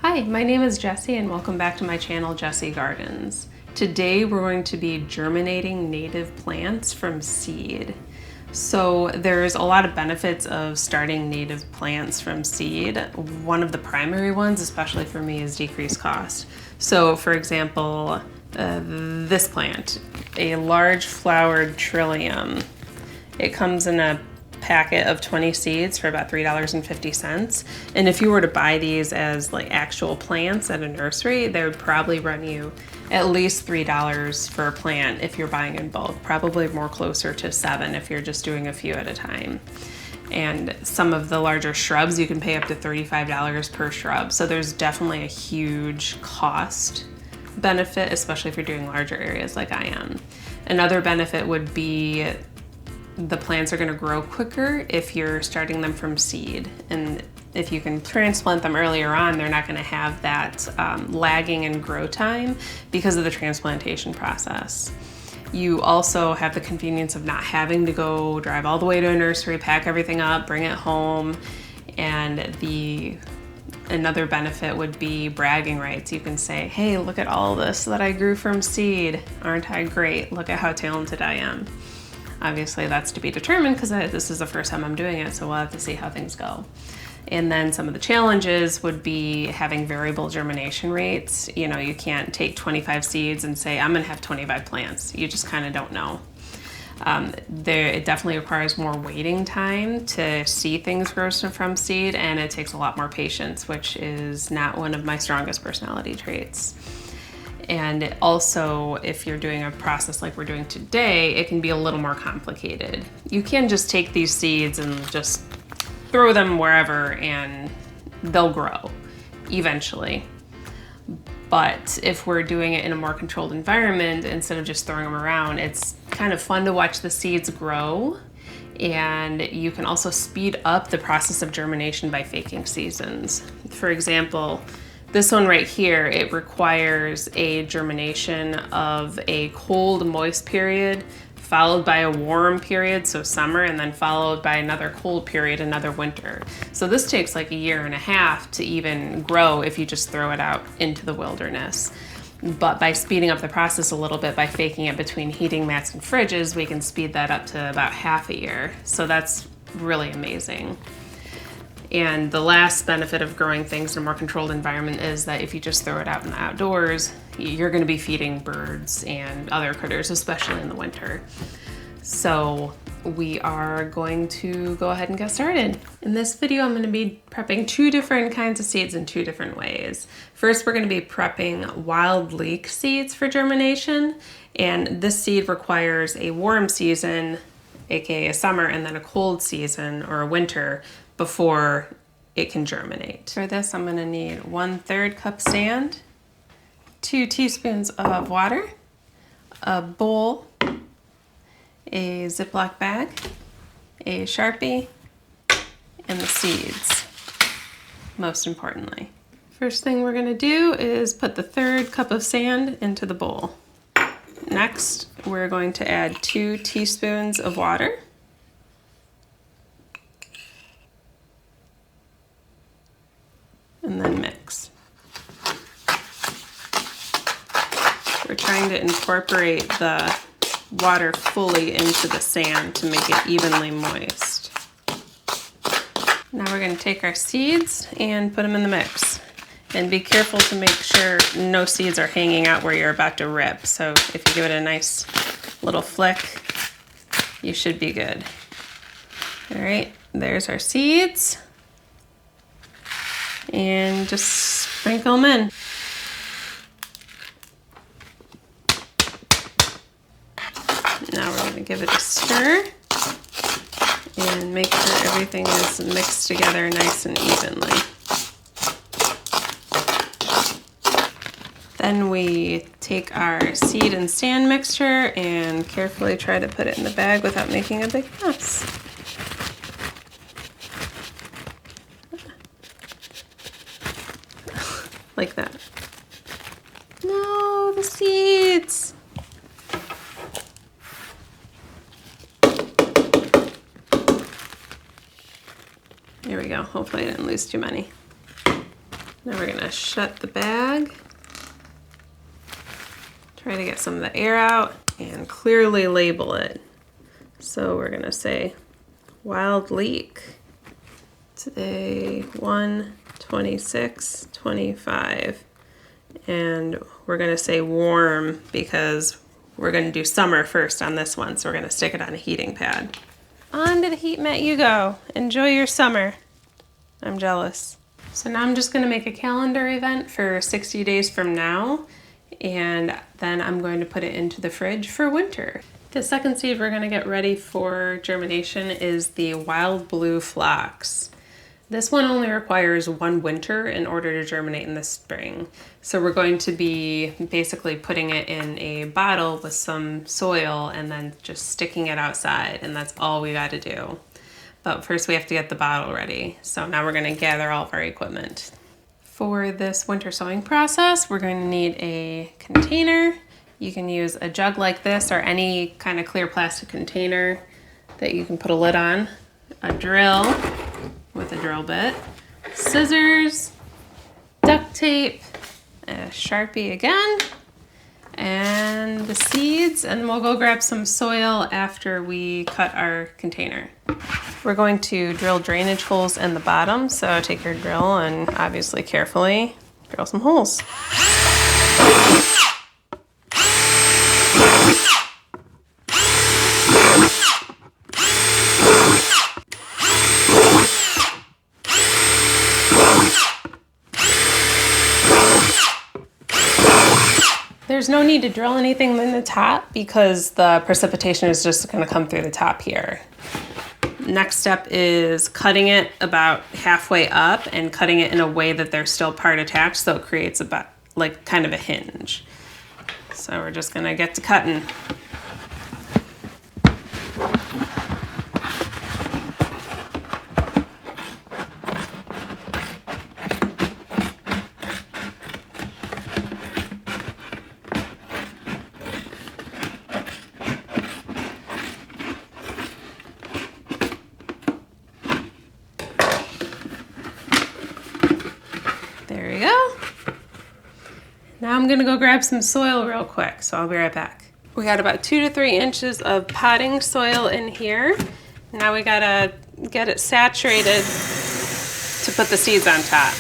Hi, my name is Jessie and welcome back to my channel, Jessie Gardens. Today we're going to be germinating native plants from seed. So there's a lot of benefits of starting native plants from seed. One of the primary ones, especially for me, is decreased cost. So for example, this plant, a large flowered trillium. It comes in a packet of 20 seeds for about $3.50. And if you were to buy these as like actual plants at a nursery, they would probably run you at least $3 for a plant if you're buying in bulk, probably more closer to $7 if you're just doing a few at a time. And some of the larger shrubs, you can pay up to $35 per shrub. So there's definitely a huge cost benefit, especially if you're doing larger areas like I am. Another benefit would be the plants are going to grow quicker if you're starting them from seed. And if you can transplant them earlier on, they're not going to have that lagging in grow time because of the transplantation process. You also have the convenience of not having to go drive all the way to a nursery, pack everything up, bring it home. And another benefit would be bragging rights. You can say, hey, look at all this that I grew from seed. Aren't I great? Look at how talented I am. Obviously that's to be determined because this is the first time I'm doing it, so we'll have to see how things go. And then some of the challenges would be having variable germination rates. You know, you can't take 25 seeds and say, I'm gonna have 25 plants. You just kind of don't know. It definitely requires more waiting time to see things grow from seed, and it takes a lot more patience, which is not one of my strongest personality traits. And also, if you're doing a process like we're doing today, it can be a little more complicated. You can just take these seeds and just throw them wherever and they'll grow eventually. But if we're doing it in a more controlled environment, instead of just throwing them around, it's kind of fun to watch the seeds grow. And you can also speed up the process of germination by faking seasons. For example, this one right here, it requires a germination of a cold, moist period, followed by a warm period, so summer, and then followed by another cold period, another winter. So this takes like 1.5 years to even grow if you just throw it out into the wilderness. But by speeding up the process a little bit, by faking it between heating mats and fridges, we can speed that up to about 1/2 year. So that's really amazing. And the last benefit of growing things in a more controlled environment is that if you just throw it out in the outdoors, you're going to be feeding birds and other critters, especially in the winter. So we are going to go ahead and get started. In this video, I'm going to be prepping 2 different kinds of seeds in 2 different ways. First, we're going to be prepping wild leek seeds for germination. And this seed requires a warm season, aka a summer, and then a cold season or a winter before it can germinate. For this, I'm gonna need 1/3 cup sand, 2 teaspoons of water, a bowl, a Ziploc bag, a Sharpie, and the seeds, most importantly. First thing we're gonna do is put the 1/3 cup of sand into the bowl. Next, we're going to add 2 teaspoons of water. And then mix. We're trying to incorporate the water fully into the sand to make it evenly moist. Now we're going to take our seeds and put them in the mix. And be careful to make sure no seeds are hanging out where you're about to rip. So if you give it a nice little flick, you should be good. All right, there's our seeds. And just sprinkle them in. Now we're going to give it a stir and make sure everything is mixed together nice and evenly. Then we take our seed and sand mixture and carefully try to put it in the bag without making a big mess. Like that. No, the seeds. There we go. Hopefully I didn't lose too many. Now we're gonna shut the bag. Try to get some of the air out and clearly label it. So we're gonna say wild leek. Today 1/26/25. And we're gonna say warm because we're gonna do summer first on this one. So we're gonna stick it on a heating pad. On to the heat mat you go. Enjoy your summer. I'm jealous. So now I'm just gonna make a calendar event for 60 days from now. And then I'm going to put it into the fridge for winter. The second seed we're going to get ready for germination is the wild blue phlox. This one only requires one winter in order to germinate in the spring. So we're going to be basically putting it in a bottle with some soil and then just sticking it outside, and that's all we got to do. But first we have to get the bottle ready. So now we're going to gather all of our equipment. For this winter sowing process, we're going to need a container. You can use a jug like this or any kind of clear plastic container that you can put a lid on, a drill with a drill bit, scissors, duct tape, a Sharpie again, and the seeds, and we'll go grab some soil after we cut our container. We're going to drill drainage holes in the bottom, so take your drill and obviously carefully drill some holes. There's no need to drill anything in the top because the precipitation is just going to come through the top here. Next step is cutting it about halfway up and cutting it in a way that they're still part attached, so it creates about like kind of a hinge. So we're just going to get to cutting. There we go. Now I'm gonna go grab some soil real quick, so I'll be right back. We got about 2 to 3 inches of potting soil in here. Now we gotta get it saturated to put the seeds on top.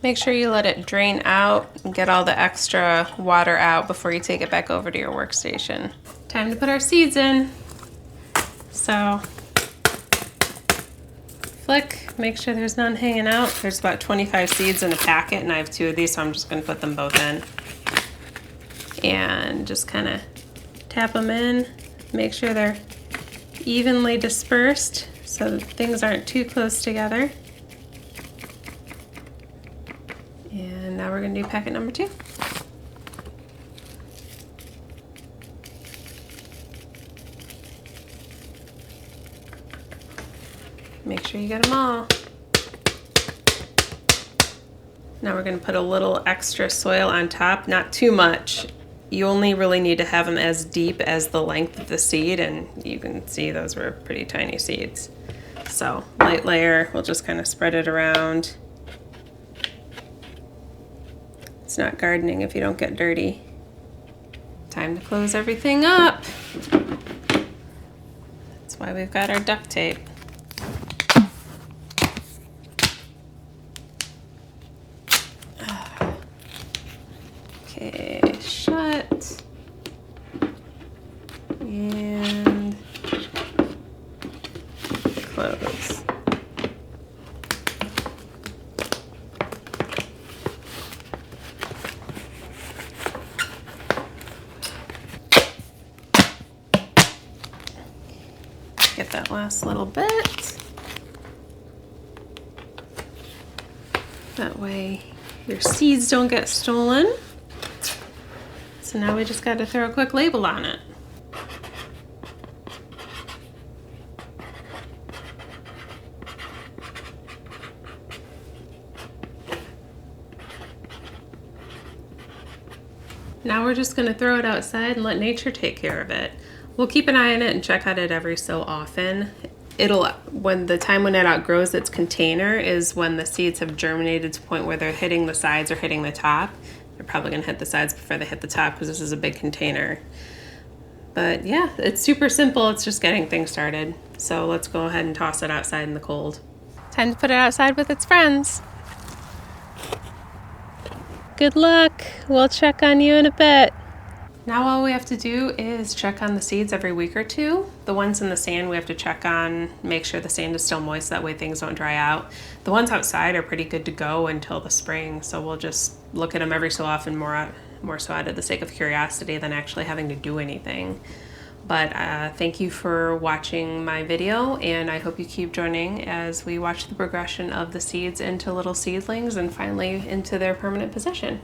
Make sure you let it drain out and get all the extra water out before you take it back over to your workstation. Time to put our seeds in. So, flick, make sure there's none hanging out. There's about 25 seeds in a packet, and I have 2 of these, so I'm just going to put them both in. And just kind of tap them in. Make sure they're evenly dispersed so that things aren't too close together. And now we're going to do packet number 2. Make sure you get them all. Now we're going to put a little extra soil on top, not too much. You only really need to have them as deep as the length of the seed, and you can see those were pretty tiny seeds. So light layer, we'll just kind of spread it around. It's not gardening if you don't get dirty. Time to close everything up. That's why we've got our duct tape. Okay, shut. And close. Get that last little bit. That way your seeds don't get stolen. So now we just got to throw a quick label on it. Now we're just going to throw it outside and let nature take care of it. We'll keep an eye on it and check on it every so often. When it outgrows its container is when the seeds have germinated to the point where they're hitting the sides or hitting the top. They're probably gonna hit the sides before they hit the top because this is a big container. But yeah, it's super simple. It's just getting things started. So let's go ahead and toss it outside in the cold. Time to put it outside with its friends. Good luck. We'll check on you in a bit. Now all we have to do is check on the seeds every week or two. The ones in the sand we have to check on, make sure the sand is still moist, that way things don't dry out. The ones outside are pretty good to go until the spring, so we'll just look at them every so often, more so out of the sake of curiosity than actually having to do anything. But thank you for watching my video, and I hope you keep joining as we watch the progression of the seeds into little seedlings and finally into their permanent position.